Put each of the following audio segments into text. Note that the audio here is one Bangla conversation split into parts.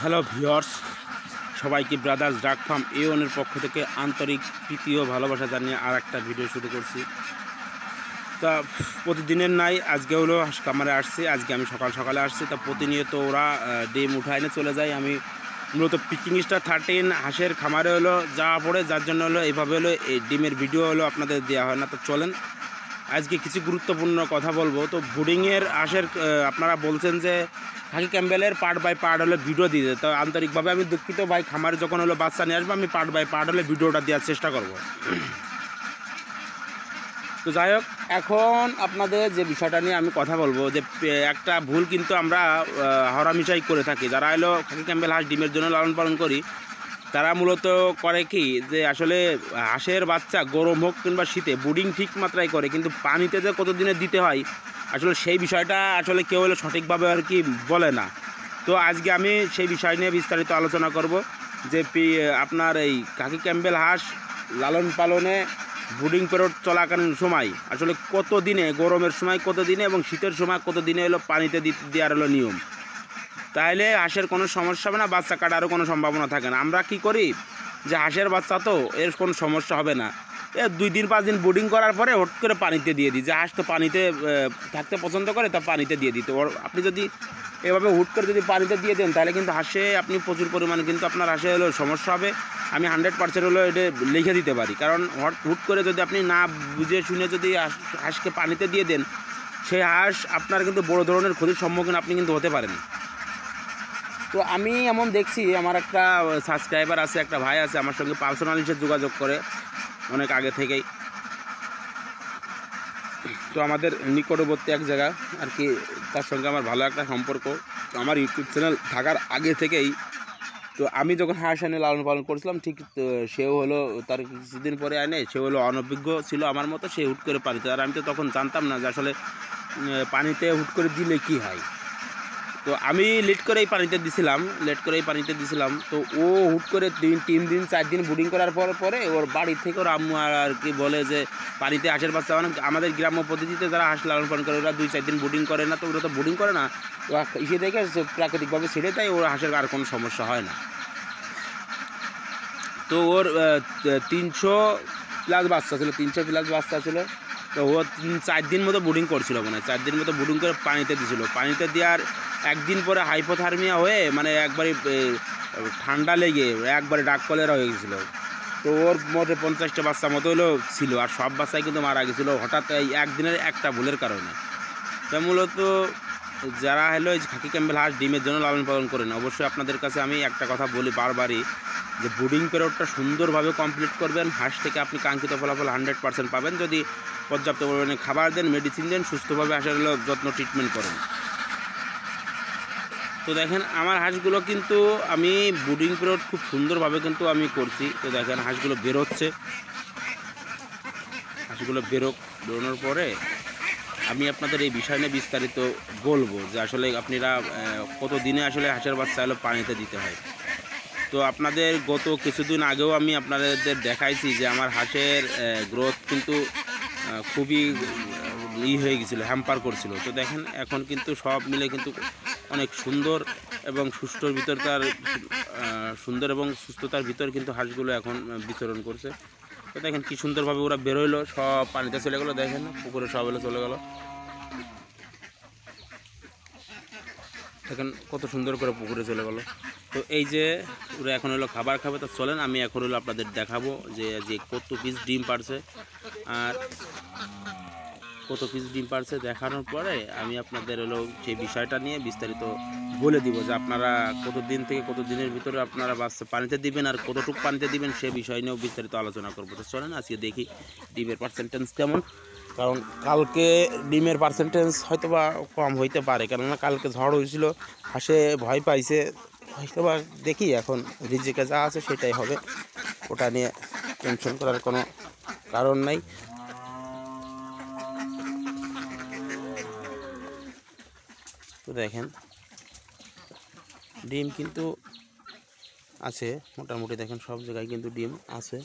হ্যালো ভিউয়ার্স, সবাইকে ব্রাদার্স ডাক ফার্ম এর পক্ষ থেকে আন্তরিক প্রীতি ও ভালোবাসা জানিয়ে আর একটা ভিডিও শুরু করছি। তা প্রতিদিনের নাই, আজকে হলো হাঁস খামারে আসছি। আজকে আমি সকাল সকালে আসছি। তা প্রতিনিয়ত ওরা ডিম উঠায় নিয়ে চলে যায়। আমি মূলত পিকিং স্টার 13 হাঁসের খামারে হলো যাওয়া পড়ে, যার জন্য হলো এইভাবে হলো এই ডিমের ভিডিও হলো আপনাদের দেওয়া হয় না। তো চলেন আজকে কিছু গুরুত্বপূর্ণ কথা বলবো। তো ব্রুডিংয়ের হাঁসের আপনারা বলছেন যে খাকি ক্যাম্বেলের পার্ট বাই পার্ট হলে ভিডিও দিতে, তো আন্তরিকভাবে আমি দুঃখিত ভাই। খামারে যখন হলো বাচ্চা নিয়ে আসবো আমি পার্ট বাই পার্ট হলে ভিডিওটা দেওয়ার চেষ্টা করব। তো যাই হোক, এখন আপনাদের যে বিষয়টা নিয়ে আমি কথা বলবো, যে একটা ভুল কিন্তু আমরা হরামিশাই করে থাকি। যারা হলো খাকি ক্যাম্বেল হাঁস ডিমের জন্য লালন পালন করি, তারা মূলত করে কি, যে আসলে হাঁসের বাচ্চা গরম হোক কিংবা শীতে ব্রুডিং ঠিক মাত্রায় করে, কিন্তু পানিতে যে কতদিনে দিতে হয় আসলে সেই বিষয়টা আসলে কেউ হলে সঠিকভাবে আর কি বলে না। তো আজকে আমি সেই বিষয় নিয়ে বিস্তারিত আলোচনা করব যে আপনার এই খাকি ক্যাম্বেল হাঁস লালন পালনে ব্রুডিং পিরিয়ড চলাকালীন সময় আসলে কত দিনে, গরমের সময় কত দিনে এবং শীতের সময় কত দিনে হলো পানিতে দেওয়ার হলো নিয়ম, তাহলে হাঁসের কোনো সমস্যা হবে না, বাচ্চা কাটারও কোনো সম্ভাবনা থাকে না। আমরা কি করি যে হাঁসের বাচ্চা তো এর কোনো সমস্যা হবে না, 2 দিন 5 দিন ব্রুডিং করার পরে হট করে পানিতে দিয়ে দিই, যে হাঁস তো পানিতে থাকতে পছন্দ করে, তা পানিতে দিয়ে দিতে। আপনি যদি এভাবে হুট করে যদি পানিতে দিয়ে দেন, তাহলে কিন্তু হাঁসে আপনি প্রচুর পরিমাণে কিন্তু আপনার হাঁসে হলো সমস্যা হবে। আমি 100% হলো এটা লিখে দিতে পারি, কারণ হুট করে যদি আপনি না বুঝে শুনে যদি হাঁসকে পানিতে দিয়ে দেন, সেই হাঁস আপনার কিন্তু বড় ধরনের ক্ষতির সম্মুখীন আপনি কিন্তু হতে পারেন। তো আমি এমন দেখছি, আমার একটা সাবস্ক্রাইবার আছে, একটা ভাই আছে, আমার সঙ্গে পার্সোনালি সে যোগাযোগ করে অনেক আগে থেকেই। তো আমাদের নিকটবর্তী এক জায়গা আর কি, তার সঙ্গে আমার ভালো একটা সম্পর্ক, আমার ইউটিউব চ্যানেল থাকার আগে থেকেই। তো আমি যখন হাঁস এনে লালন পালন করছিলাম, ঠিক সেও হলো তার কিছুদিন পরে আনে, সে হলো অনভিজ্ঞ ছিল আমার মতো, সে হুট করে পানিতে, আর আমি তো তখন জানতাম না যে আসলে পানিতে হুট করে দিলে কি হয়। তো আমি লেট করেই পানিতে দিছিলাম। তো ও হুট করে 3 দিন 4 দিন ব্রুডিং করার পরে ওর বাড়ি থেকে ওর আম্মু আর কি বলে যে পানিতে হাঁসের বাচ্চা, মানে আমাদের গ্রাম্য পদ্ধতিতে যারা হাঁস লালন পালন করে ওরা 2-4 দিন ব্রুডিং করে না, তো ওরা তো ব্রুডিং করে না, তো ইসে দেখে প্রাকৃতিকভাবে ছেড়ে দেয়, ওর হাঁসের আর কোনো সমস্যা হয় না। তো ওর 300+ বাচ্চা ছিল। তো ও 4 দিন মতো ব্রুডিং করছিল, মানে 4 দিন মতো ব্রুডিং করে পানিতে দিয়েছিল। পানিতে দেওয়ার একদিন পরে হাইপোথার্মিয়া হয়ে, মানে একবারে ঠান্ডা লেগে একবারে ডাক কলেরা হয়ে গেছিলো। তো ওর মধ্যে 50টা বাচ্চা মতো হলো ছিল, আর সব বাচ্চাই কিন্তু মারা গেছিলো হঠাৎ এই একদিনের একটা ভুলের কারণে। তা মূলত যারা হলো এই খাকি ক্যাম্বেল হাঁস ডিমের জন্য লালন পালন করেন, অবশ্যই আপনাদের কাছে আমি একটা কথা বলি বারবারই, যে ব্রুডিং পিরিয়ডটা সুন্দরভাবে কমপ্লিট করবেন। হাঁস থেকে আপনি কাঙ্ক্ষিত ফলাফল 100% পাবেন যদি পর্যাপ্ত পরিমাণে খাবার দেন, মেডিসিন দেন, সুস্থভাবে হাঁসের হলো যত্ন ট্রিটমেন্ট করেন। তো দেখেন আমার হাঁসগুলো কিন্তু আমি ব্রুডিং পিরিয়ড খুব সুন্দরভাবে কিন্তু আমি করছি। তো দেখেন হাঁসগুলো বেরোনোর পরে আমি আপনাদের এই বিষয় নিয়ে বিস্তারিত বলবো, যে আসলে আপনারা কত দিনে আসলে হাঁসের বাচ্চা হলো পানিতে দিতে হয়। তো আপনাদের গত কিছুদিন আগেও আমি আপনাদের দেখাইছি যে আমার হাঁসের গ্রোথ কিন্তু খুবই হয়ে গেছিলো, হ্যাম্পার করছিল। তো দেখেন এখন কিন্তু সব মিলে কিন্তু অনেক সুন্দর এবং সুন্দর এবং সুস্থতার ভিতর কিন্তু হাঁসগুলো এখন বিচরণ করছে। তো দেখেন কি সুন্দরভাবে ওরা বেরোইলো, সব পানিতে চলে গেলো, দেখেন পুকুরে সব এলো চলে গেল। দেখেন কত সুন্দর করে পুকুরে চলে গেল। তো এই যে ওরা এখন হলো খাবার খাবে, তো চলেন আমি এখন হলো আপনাদের দেখাবো যে কত পিস ডিম পারছে, আর কত পিস ডিম পারছে দেখানোর পরে আমি আপনাদের হলো সেই বিষয়টা নিয়ে বিস্তারিত বলে দিব, যে আপনারা কত দিন থেকে কত দিনের ভিতরে আপনারা বাচ্চা পানিতে দিবেন আর কতটুকু পানিতে দিবেন সে বিষয় নিয়েও বিস্তারিত আলোচনা করবো। তো চলেন আজকে দেখি ডিমের পার্সেন্টেজ কেমন, কারণ কালকে ডিমের পার্সেন্টেজ হয়তো বা কম হইতে পারে, কেননা কালকে ঝড় হয়েছিল, হাঁসে ভয় পাইছে হয়তো বা। দেখি এখন রিজিকে যা আছে সেটাই হবে, ওটা নিয়ে টেনশন করার কোনো কারণ নাই। তো দেখেন ডিম কিন্তু আছে মোটামুটি, দেখেন সব জায়গায় কিন্তু ডিম আছে।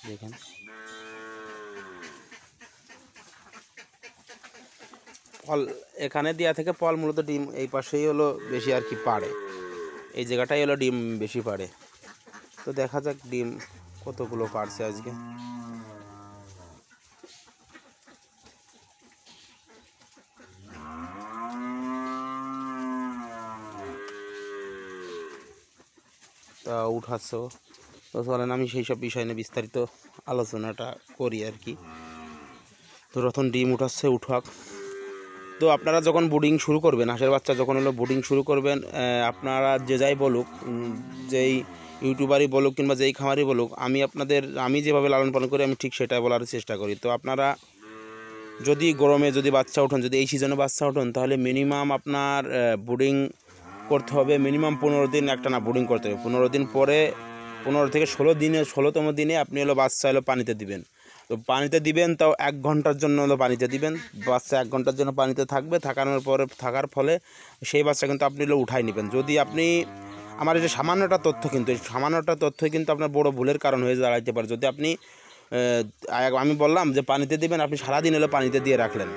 দেখেন ফল এখানে দেওয়া থেকে ফল মূলত ডিম এই পাশেই হলো বেশি আর কি পাড়ে, এই জায়গাটাই হলো ডিম বেশি পাড়ে। তো দেখা যাক ডিম কতগুলো পাড়ছে আজকে। তা উঠাচ্ছ, তো চলেন আমি সেই সব বিষয় নিয়ে বিস্তারিত আলোচনাটা করি আর কি। তো রতন ডিম উঠাচ্ছে, উঠাক। তো আপনারা যখন ব্রুডিং শুরু করবেন, হাঁসের বাচ্চা যখন হলো ব্রুডিং শুরু করবেন, আপনারা যে যাই বলুক, যেই ইউটিউবারই বলুক কিংবা যেই খামারই বলুক, আমি যেভাবে লালন পালন করি আমি ঠিক সেটাই বলার চেষ্টা করি। তো আপনারা যদি গরমে যদি বাচ্চা ওঠেন, যদি এই সিজনে বাচ্চা ওঠেন, তাহলে মিনিমাম আপনার ব্রুডিং করতে হবে মিনিমাম 15 দিন একটা না ব্রুডিং করতে হবে। 15 দিন পরে 15 থেকে 16তম দিনে আপনি হলো বাচ্চা হলো পানিতে দিবেন। তো পানিতে দিবেন তাও 1 ঘন্টার জন্য হলো পানিতে দিবেন। বাচ্চা 1 ঘন্টার জন্য পানিতে থাকবে, থাকার ফলে সেই বাচ্চা কিন্তু আপনি হলো উঠাই নেবেন। যদি আপনি আমার এটা সামান্যটা তথ্য, কিন্তু এই সামান্যটা তথ্যই কিন্তু আপনার বড় ভুলের কারণ হয়ে দাঁড়াইতে পারে। যদি আপনি আমি বললাম যে পানিতে দিবেন, আপনি সারাদিন হলো পানিতে দিয়ে রাখলেন,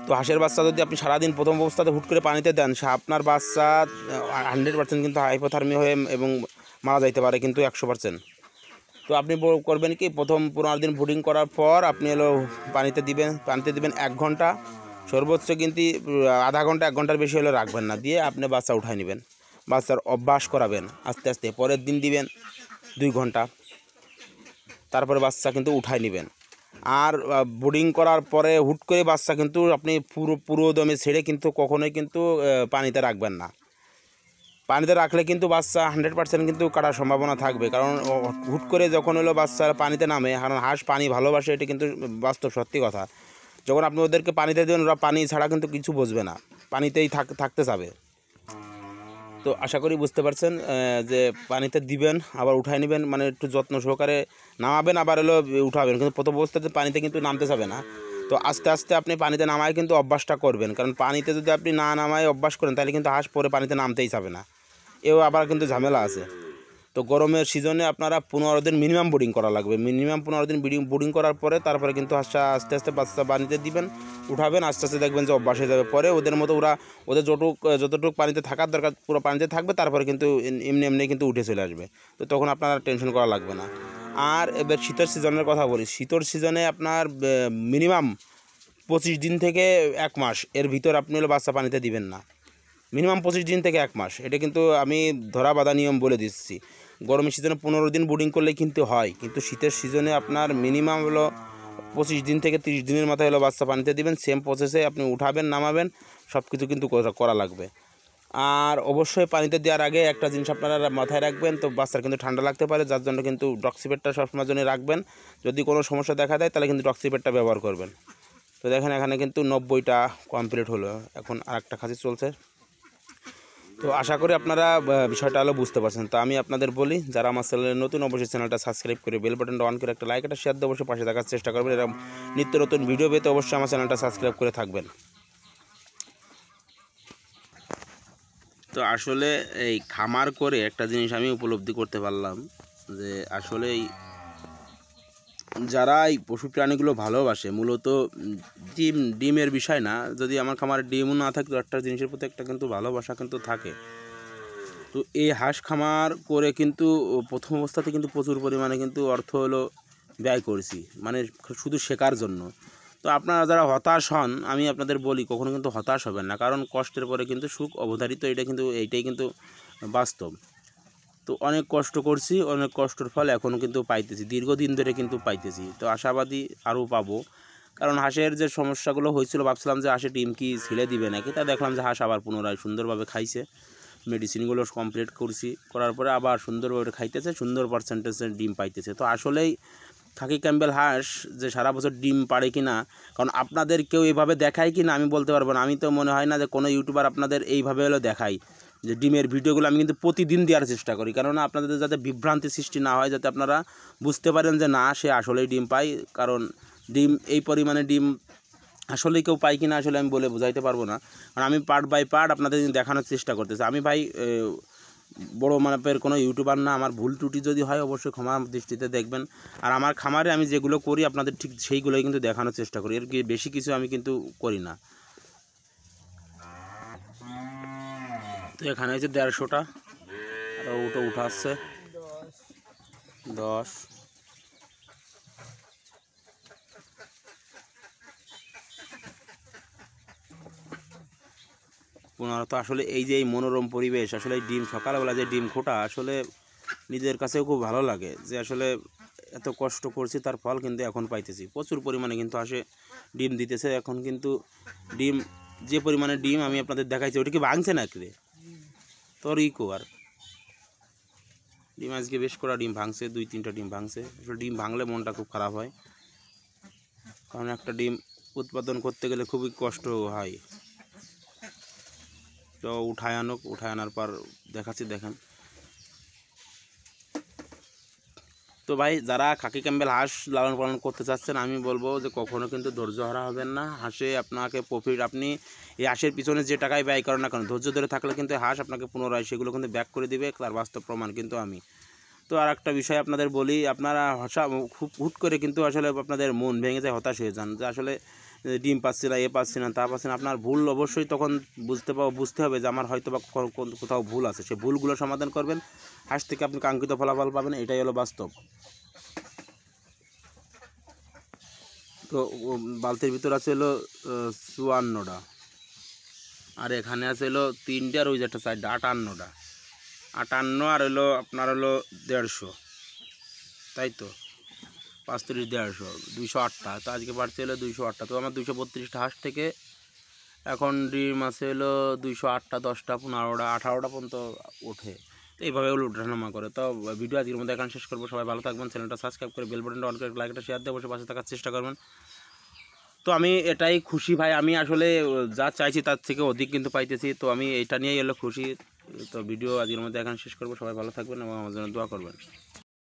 তো হাঁসের বাচ্চা যদি আপনি সারাদিন প্রথম অবস্থাতে হুট করে পানিতে দেন, আপনার বাচ্চা 100% কিন্তু হাইপোথার্মিয়া হয়ে এবং মারা যাইতে পারে কিন্তু 100%। তো আপনি করবেন কি, প্রথম 15 দিন ব্রুডিং করার পর আপনি হলো পানিতে দিবেন 1 ঘন্টা, সর্বোচ্চ কিন্তু আধা ঘন্টা 1 ঘন্টার বেশি হলে রাখবেন না, দিয়ে আপনি বাচ্চা উঠাই নেবেন। বাচ্চার অভ্যাস করাবেন আস্তে আস্তে, পরের দিন দিবেন 2 ঘন্টা, তারপরে বাচ্চা কিন্তু উঠাই নেবেন। আর ব্রুডিং করার পরে হুট করে বাচ্চা কিন্তু আপনি পুরো দমে ছেড়ে কিন্তু কখনোই কিন্তু পানিতে রাখবেন না। পানিতে রাখলে কিন্তু বাচ্চা 100% কিন্তু কাটার সম্ভাবনা থাকবে, কারণ হুট করে যখন হলো বাচ্চা পানিতে নামে, কারণ হাঁস পানি ভালোবাসে, এটা কিন্তু বাস্তব সত্যি কথা। যখন আপনি ওদেরকে পানিতে দেবেন, ওরা পানি ছাড়া কিন্তু কিছু বুঝবে না, পানিতেই থাকতে যাবে। তো আশা করি বুঝতে পারছেন যে পানিতে দিবেন আবার উঠাই নেবেন, মানে একটু যত্ন সহকারে নামাবেন, আবার হলো উঠাবেন, কিন্তু প্রথম অবস্থাতে পানিতে কিন্তু নামতে যাবে না। তো আস্তে আস্তে আপনি পানিতে নামায় কিন্তু অভ্যাসটা করবেন, কারণ পানিতে যদি আপনি না নামায় অভ্যাস করেন তাহলে কিন্তু হাঁস পরে পানিতে নামতেই যাবে না, এও আবার কিন্তু ঝামেলা আছে। তো গরমের সিজনে আপনারা 15 দিন মিনিমাম ব্রুডিং করা লাগবে, মিনিমাম 15 দিন ব্রুডিং করার পরে তারপরে কিন্তু হাঁসটা আস্তে আস্তে বাচ্চা পানিতে দিবেন, উঠাবেন, আস্তে আস্তে দেখবেন যে অভ্যাস হয়ে যাবে। পরে ওদের মতো ওদের যতটুকু পানিতে থাকার দরকার পুরো পানিতে থাকবে, তারপরে কিন্তু এমনি কিন্তু উঠে চলে আসবে। তো তখন আপনার টেনশন করা লাগবে না। আর এবার শীতের সিজনের কথা বলি, শীতের সিজনে আপনার মিনিমাম 25 দিন থেকে 1 মাস এর ভিতর আপনি হলো বাচ্চা পানিতে দিবেন না, মিনিমাম 25 দিন থেকে 1 মাস, এটা কিন্তু আমি ধরা বাঁধা নিয়ম বলে দিচ্ছি। গরমের সিজনে 15 দিন ব্রুডিং করলে কিন্তু হয়, কিন্তু শীতের সিজনে আপনার মিনিমাম হলো 25 দিন থেকে 30 দিনের মাথায় হলো বাচ্চা পানিতে দিবেন। সেম প্রসেসে আপনি উঠাবেন, নামাবেন, সব কিছু কিন্তু করা লাগবে। আর অবশ্যই পানিতে দেওয়ার আগে একটা জিনিস আপনারা মাথায় রাখবেন, তো বাচ্চার কিন্তু ঠান্ডা লাগতে পারে, যার জন্য কিন্তু ডক্সিপেটটা সবসময় জন্য রাখবেন। যদি কোনো সমস্যা দেখা দেয় তাহলে কিন্তু ডক্সিপেটটা ব্যবহার করবেন। তো দেখেন এখানে কিন্তু 90টা কমপ্লিট হলো, এখন আরেকটা খাসি চলছে। তো আশা করি আপনারা বিষয়টা হলো বুঝতে পারছেন। তো আমি আপনাদের বলি, যারা আমার চ্যানেলে নতুন অবশ্যই চ্যানেলটা সাবস্ক্রাইব করে বেল বাটনটা অন করে একটা লাইক একটা শেয়ার দিয়ে অবশ্যই পাশে থাকার চেষ্টা করবেন। এরকম নিত্য নতুন ভিডিও পেতে অবশ্যই আমার চ্যানেলটা সাবস্ক্রাইব করে থাকবেন। তো আসলে এই খামার করে একটা জিনিস আমি উপলব্ধি করতে পারলাম যে আসলে যারা এই পশু প্রাণীগুলো ভালোবাসে, মূলত ডিমের বিষয় না, যদি আমার খামারে ডিমও না থাকতো একটা জিনিসের প্রতি একটা কিন্তু ভালোবাসা কিন্তু থাকে। তো এই হাঁস খামার করে কিন্তু প্রথম অবস্থাতে কিন্তু প্রচুর পরিমাণে কিন্তু অর্থ হলো ব্যয় করেছি, মানে শুধু শেখার জন্য। তো আপনারা যারা হতাশ হন, আমি আপনাদের বলি কখনো কিন্তু হতাশ হবেন না, কারণ কষ্টের পরে কিন্তু সুখ অবধারিত, এইটাই কিন্তু বাস্তব। তো অনেক কষ্ট করছি, অনেক কষ্টের ফল এখনও কিন্তু পাইতেছি, দীর্ঘদিন ধরে কিন্তু পাইতেছি। তো আশাবাদী আরও পাবো, কারণ হাঁসের যে সমস্যাগুলো হয়েছিল, ভাবছিলাম যে হাঁসে ডিম কি ছেড়ে দিবে নাকি, তা দেখলাম যে হাঁস আবার পুনরায় সুন্দরভাবে খাইছে, মেডিসিনগুলো কমপ্লিট করার পরে আবার সুন্দরভাবে খাইতেছে, সুন্দর পার্সেন্টেজের ডিম পাইতেছে। তো আসলেই খাকি ক্যাম্বেল হাঁস যে সারা বছর ডিম পাড়ে কি না, কারণ আপনাদের কেউ এইভাবে দেখায় কি না আমি বলতে পারবো না। আমি তো মনে হয় না যে কোনো ইউটিউবার আপনাদের এইভাবে হলো দেখায় যে ডিমের ভিডিওগুলো আমি কিন্তু প্রতিদিন দেওয়ার চেষ্টা করি, কারণ আপনাদের যাতে বিভ্রান্তি সৃষ্টি না হয়, যাতে আপনারা বুঝতে পারেন যে না সে আসলেই ডিম পায়। কারণ ডিম এই পরিমাণে ডিম আসলেই কেউ পায় কি না আসলে আমি বলে বোঝাইতে পারবো না, কারণ আমি পার্ট বাই পার্ট আপনাদের দেখানোর চেষ্টা করতেছি। আমি ভাই বড় মাপের কোনো ইউটিউবার না। আমার ভুল ত্রুটি যদি হয় অবশ্যই ক্ষমা দৃষ্টিতে দেখবেন। আর আমার খামারে আমি যেগুলো করি আপনাদের ঠিক সেইগুলোই কিন্তু দেখানোর চেষ্টা করি, এর বেশি কিছু আমি কিন্তু করি না। তো এখানে হচ্ছে 150টা, আর ওটা উঠাচ্ছে 10, 15। তো আসলে এই যে এই মনোরম পরিবেশ, আসলে ডিম সকালবেলা যে ডিম খোটা আসলে নিজের কাছেও খুব ভালো লাগে, যে আসলে এত কষ্ট করছি তার ফল কিন্তু এখন পাইতেছি। প্রচুর পরিমাণে কিন্তু আসে ডিম দিতেছে এখন, কিন্তু ডিম যে পরিমাণে ডিম আমি আপনাদের দেখাইছি ওটা কি ভাঙছে নাকি রে তোর আর ডিম আজকে বেশ করা ডিম ভাঙছে, 2-3টা ডিম ভাঙছে। আসলে ডিম ভাঙলে মনটা খুব খারাপ হয়, কারণ একটা ডিম উৎপাদন করতে গেলে খুবই কষ্ট হয়। তো উঠায় আনার পর দেখাচ্ছি, দেখেন। তো ভাই যারা খাকি ক্যাম্বেল হাঁস লালন পালন করতে চাচ্ছেন, আমি বলবো যে কখনো কিন্তু ধৈর্য হারা হবেন না। হাঁসে আপনাকে প্রফিট, আপনি এই হাঁসের পিছনে যে টাকায় ব্যয় করেন না কেন, ধৈর্য ধরে থাকলে কিন্তু হাঁস আপনাকে পুনরায় সেগুলো কিন্তু ব্যাক করে দিবে, তার বাস্তব প্রমাণ কিন্তু আমি। তো আর একটা বিষয় আপনাদের বলি, আপনারা খুব হুট করে কিন্তু আসলে আপনাদের মন ভেঙে যায়, হতাশ হয়ে যান যে আসলে ডিম পাচ্ছি না, পাচ্ছি না, তা পাচ্ছি না। আপনার ভুল অবশ্যই তখন বুঝতে হবে যে আমার হয়তো বা কোথাও ভুল আছে, সেই ভুলগুলো সমাধান করবেন, হাঁস থেকে আপনি কাঙ্ক্ষিত ফলাফল পাবেন, এটাই হলো বাস্তব। তো বালতির ভিতর আছে হলো 54টা, আর এখানে আছে হলো 3টে, আর ওই যে একটা সাইড 58টা, 58 আর হলো আপনার হলো 150, তাই তো 35, 150, 208টা। তো আজকে বাড়ছে হলো 208টা। তো আমার 232টা হাঁস থেকে এখন ডিম আছে হলো 208টা, 10টা, 15টা, 18টা পর্যন্ত ওঠে। তো এইভাবে ওগুলো ওঠানামা করে। তো ভিডিও আজকের মধ্যে এখন শেষ করবো। সবাই ভালো থাকবেন, চ্যানেলটা সাবস্ক্রাইব করে বেল বাটনটা অন করে লাইকটা শেয়ার দিয়ে বসে পাশে থাকার চেষ্টা করবেন। তো আমি এটাই খুশি ভাই, আমি আসলে যা চাইছি তার থেকে অধিক কিন্তু পাইতেছি, তো আমি এটা নিয়েই হলো খুশি। তো ভিডিও আজকের মধ্যে এখন শেষ করবো। সবাই ভালো থাকবেন এবং আমার জন্য দোয়া করবেন।